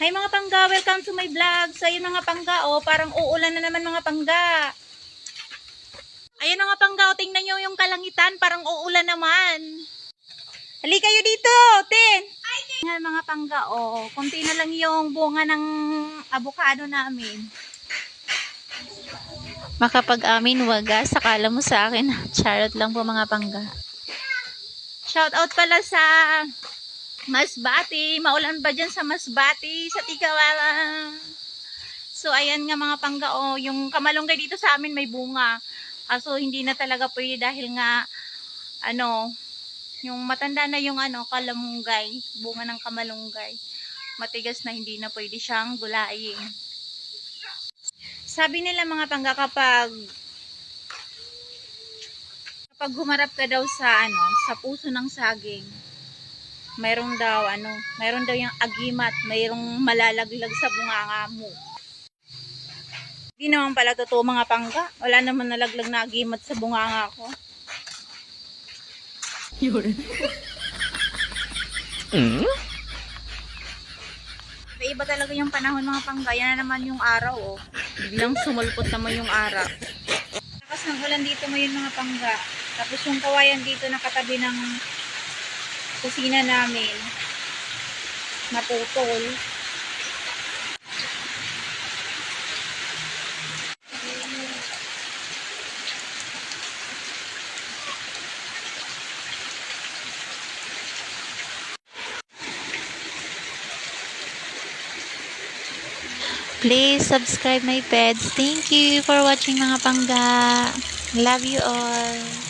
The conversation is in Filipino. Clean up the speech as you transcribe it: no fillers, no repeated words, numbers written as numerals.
Hi mga pangga, welcome to my vlog. So ayun mga pangga, oh, parang uulan na naman mga pangga. Ayun mga pangga, oh, tingnan nyo yung kalangitan, parang uulan naman. Halika kayo dito, Tin. Nga mga pangga, oh, konti na lang yung bunga ng avocado namin. Makapag-amin wagas, sakala mo sa akin. Charot lang po mga pangga. Shout out pala sa Masbati. Maulan ba dyan sa Masbati? Sa Tigawala. So, ayan nga mga pangga, oh, yung kamalunggay dito sa amin may bunga. Kaso, hindi na talaga pwede dahil nga, yung matanda na yung kalamunggay, bunga ng kamalunggay. Matigas na, hindi na pwede siyang gulayin. Sabi nila mga pangga, kapag humarap ka daw sa, sa puso ng saging, mayroon daw yung agimat, mayroong malalaglag sa bunganga mo. Hindi naman pala totoo mga pangga. Wala naman nalaglag na agimat sa bunganga ko. Yun. Iba talaga yung panahon mga pangga. Yan na naman yung araw, oh. Biglang sumulpot naman yung araw. Lakas ng ulan dito ngayon mga pangga. Tapos yung kawayan dito nakatabi ng kusina namin naputol. Please subscribe my pets. Thank you for watching mga pangga. Love you all.